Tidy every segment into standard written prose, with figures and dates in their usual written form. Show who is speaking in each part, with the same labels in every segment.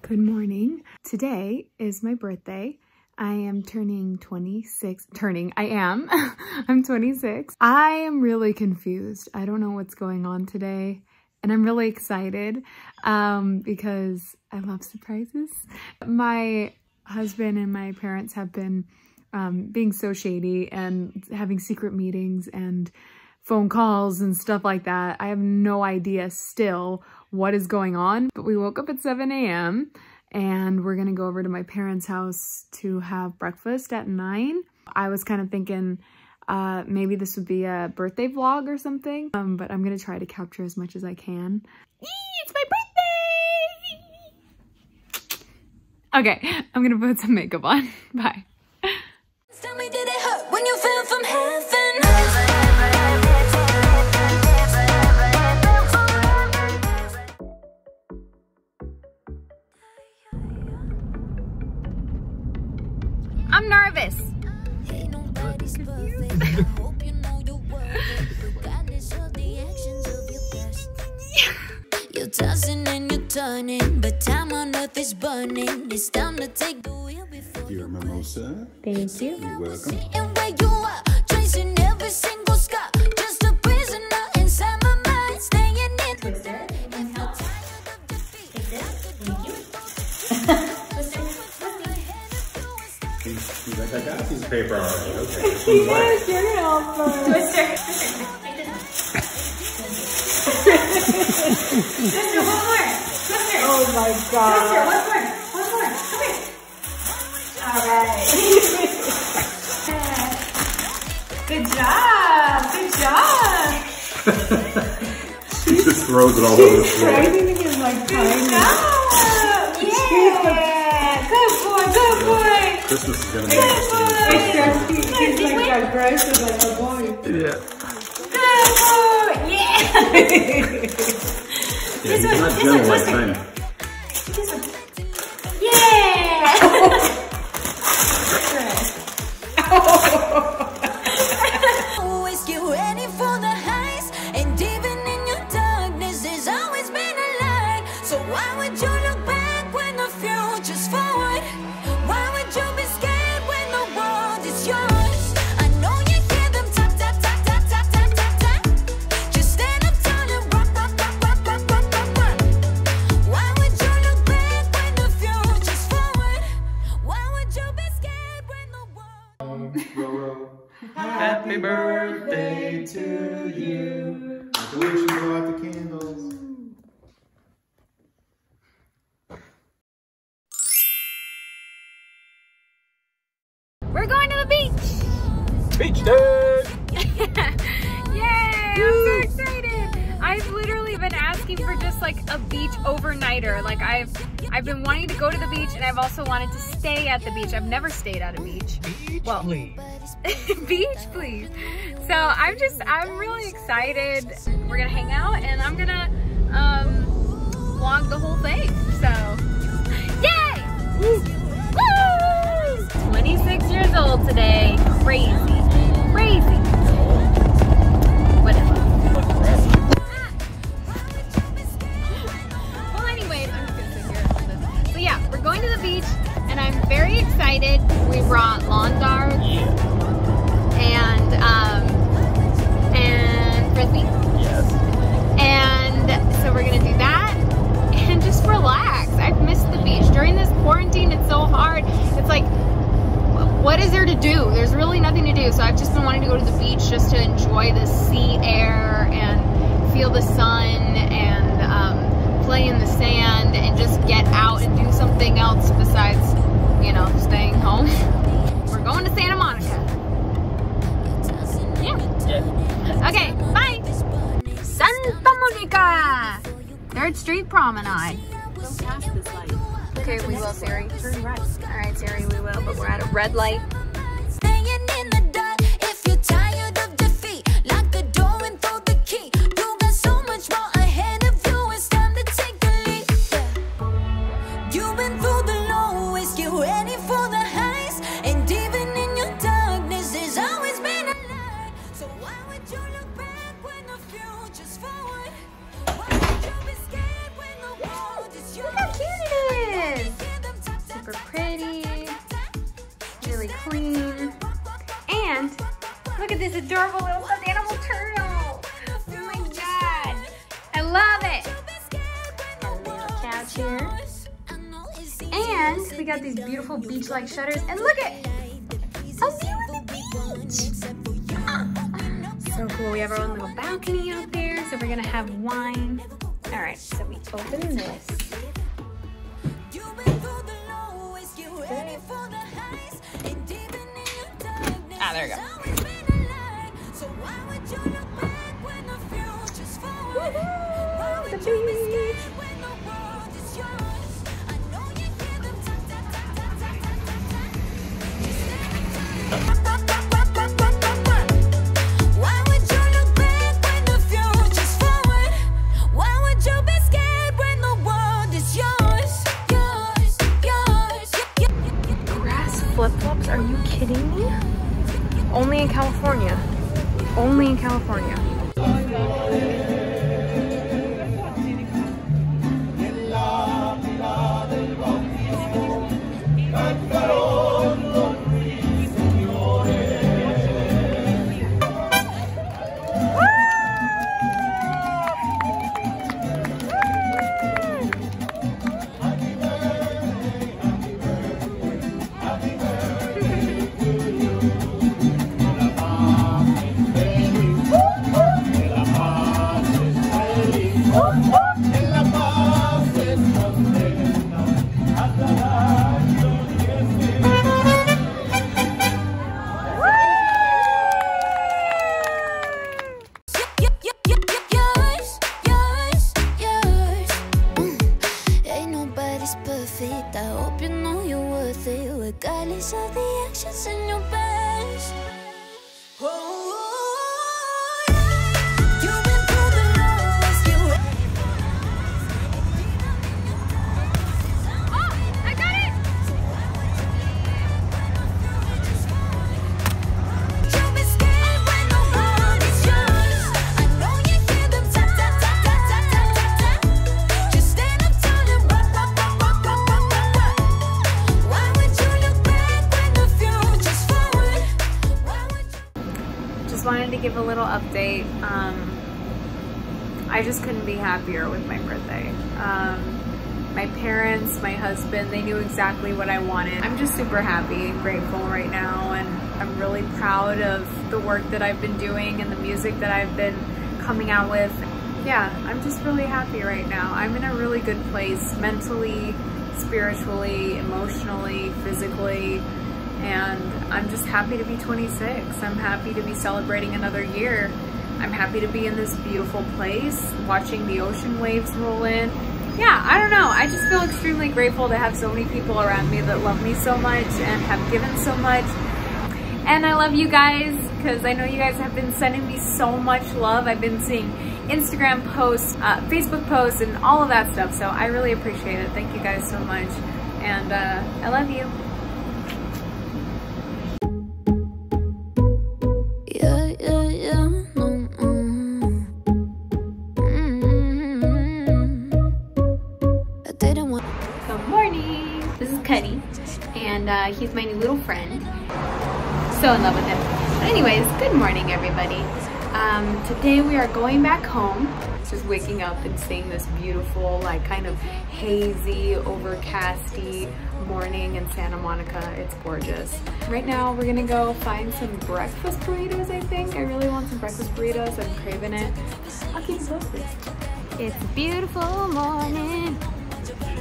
Speaker 1: Good morning. Today is my birthday. I am turning 26. I'm 26. I am really confused. I don't know what's going on today. And I'm really excited because I love surprises. My husband and my parents have been being so shady and having secret meetings and phone calls and stuff like that. I have no idea still what is going on, but we woke up at 7 a.m. and we're gonna go over to my parents' house to have breakfast at 9. I was kind of thinking maybe this would be a birthday vlog or something, but I'm gonna try to capture as much as I can. It's my birthday! Okay, I'm gonna put some makeup on. Bye.
Speaker 2: Tell me, did it hurt when you fell from heaven?
Speaker 1: I'm nervous.
Speaker 2: You're tossing and you're turning, but time on earth is burning. It's time to take the wheel before
Speaker 3: You're a mimosa.
Speaker 1: Thank you.
Speaker 3: You're welcome.
Speaker 2: and where you are, tracing every single scar. Just a prisoner inside my mind, staying in.
Speaker 4: Twister.
Speaker 2: If you're tired of defeat,
Speaker 4: Take this. Thank you.
Speaker 3: He's like, I got a piece of paper already. Okay.
Speaker 1: Yes, you're helpful.
Speaker 4: Twister. Take this. Twister, one more. Twister.
Speaker 1: Oh my
Speaker 4: Twister,
Speaker 1: god.
Speaker 4: one more. One more. Come here. All right. Good job. Good job.
Speaker 3: He just throws it all over the floor.
Speaker 1: Trying to get like
Speaker 4: Good
Speaker 1: tiny.
Speaker 4: job. Yeah. Good boy. Good boy.
Speaker 3: Christmas is gonna be interesting.
Speaker 1: He's like aggressive like a boy.
Speaker 3: Yeah.
Speaker 4: Good boy. Yeah.
Speaker 3: Yeah, he's not gentle like China.
Speaker 4: Yeah.
Speaker 2: Always get ready for the highs, and even in your darkness, there's always been a light. So why would you look back when the future's forward? Why would you be scared when the world is yours? I know you hear them tap tap tap tap tap tap tap tap. Just stand up tall and rock rock rock rock rock rock rock rock. Why would you look back when the future's forward? Why would you be scared when the world?
Speaker 3: Happy birthday to you. I wish you blow out the candles.
Speaker 1: We're going to the beach.
Speaker 3: Beach day!
Speaker 1: Yay! I'm so excited. I've literally been asking for just like a beach overnighter. Like I've been wanting to go to the beach, and I've also wanted to stay at the beach. I've never stayed at a beach. Well,
Speaker 3: Please.
Speaker 1: beach, please. So I'm really excited. We're gonna hang out, and I'm gonna vlog the whole thing. So, yay! Woo! 26 years old today. Crazy, crazy. Whatever. Well, anyways, I'm just gonna sit here and hold this. So yeah, we're going to the beach, and I'm very excited. We brought lawn darts and frisbee.
Speaker 3: Yes.
Speaker 1: And so we're gonna do that and just relax. I've missed the beach. During this quarantine, it's so hard. It's like, what is there to do? There's really nothing to do. So I've just been wanting to go to the beach just to enjoy the sea air and feel the sun and play in the sand and just get out and do something else besides, you know, staying home. We're going to Santa Monica. Yeah. Okay, bye. Santa Monica. 3rd Street Promenade.
Speaker 4: Don't pass this light.
Speaker 1: Okay, we will, Siri. Turn right. All right, Siri, we will, but we're at a red light.
Speaker 2: Staying in the dark, if you're tired of defeat, lock a door and throw the key. You got so much more ahead of you, it's time to take a leap. Yeah. You've been through the lowest, get ready for the highs, and even in your darkness, there's always been a light. So why would you look back when the future's forward? Why would you be scared when the world is yours?
Speaker 1: Look how cute it is. super pretty, really clean. And look at this adorable little stuffed animal turtle. Oh my God, I love it. Got a little couch here. And we got these beautiful beach-like shutters. And look at, a view of the beach. So cool, we have our own little balcony out there. So we're gonna have wine. All right, so we open this. Ah, there we go. Woohoo, the beach. Flip-flops? Are you kidding me? Only in California. Only in California.
Speaker 2: Regardless of the actions in your past. You've been through the lowest.
Speaker 1: Oh, I got it!
Speaker 2: You've been scared when the world is yours. I know you hear them tap tap tap tap tap tap tap tap. Just stand up tall and rock rock rock rock rock rock rock rock. Why would you look back when the future's forward? Why would you?
Speaker 1: Just wanted to give a little update. I just couldn't be happier with my birthday. My parents, my husband, they knew exactly what I wanted. I'm just super happy and grateful right now, and I'm really proud of the work that I've been doing and the music that I've been coming out with. Yeah, I'm just really happy right now. I'm in a really good place mentally, spiritually, emotionally, physically, and I'm just happy to be 26. I'm happy to be celebrating another year. I'm happy to be in this beautiful place, watching the ocean waves roll in. Yeah, I don't know. I just feel extremely grateful to have so many people around me that love me so much and have given so much. And I love you guys, because I know you guys have been sending me so much love. I've been seeing Instagram posts, Facebook posts, and all of that stuff. So I really appreciate it. Thank you guys so much. And I love you. Good morning. This is Cuddy, and he's my new little friend. So in love with him. But anyways, good morning, everybody. Today we are going back home. Just waking up and seeing this beautiful, like kind of hazy, overcasty morning in Santa Monica. It's gorgeous. Right now we're gonna go find some breakfast burritos, I think. I really want some breakfast burritos. I'm craving it. I'll keep you posted. It's a beautiful morning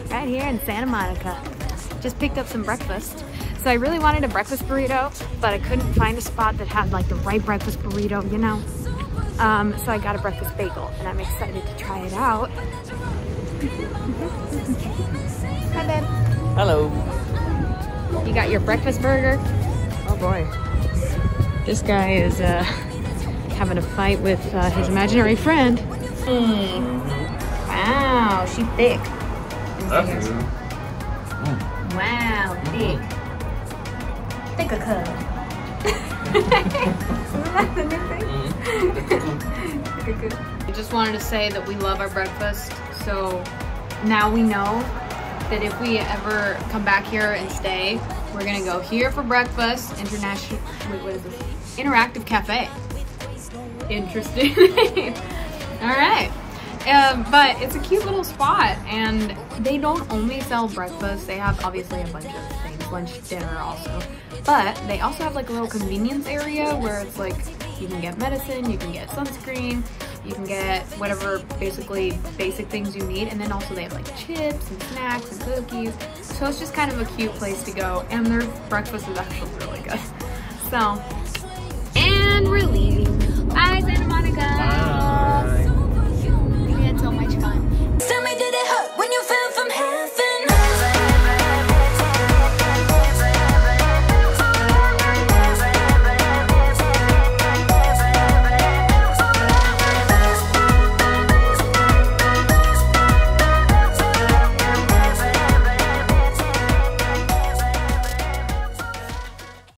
Speaker 1: right here in Santa Monica. Just picked up some breakfast. So I really wanted a breakfast burrito, but I couldn't find a spot that had like the right breakfast burrito, you know? So I got a breakfast bagel, and I'm excited to try it out. Hi, babe.
Speaker 5: Hello.
Speaker 1: You got your breakfast burger?
Speaker 5: Oh boy.
Speaker 1: This guy is having a fight with his imaginary friend. Wow, she's thick.
Speaker 5: That's good.
Speaker 1: Wow, thick. Thick a cub. That's the new thing. I just wanted to say that we love our breakfast, so now we know that if we ever come back here and stay, we're gonna go here for breakfast. International, wait, what is this? Interactive Cafe. Interesting. All right. But it's a cute little spot, and they don't only sell breakfast. They have obviously a bunch of things, lunch, dinner also. But they also have like a little convenience area where it's like you can get medicine, you can get sunscreen, you can get whatever basically basic things you need. And then also they have like chips and snacks and cookies. So it's just kind of a cute place to go. And their breakfast is actually really good. So, and we're leaving. Bye, Santa Monica.
Speaker 5: Bye.
Speaker 1: We had so much fun.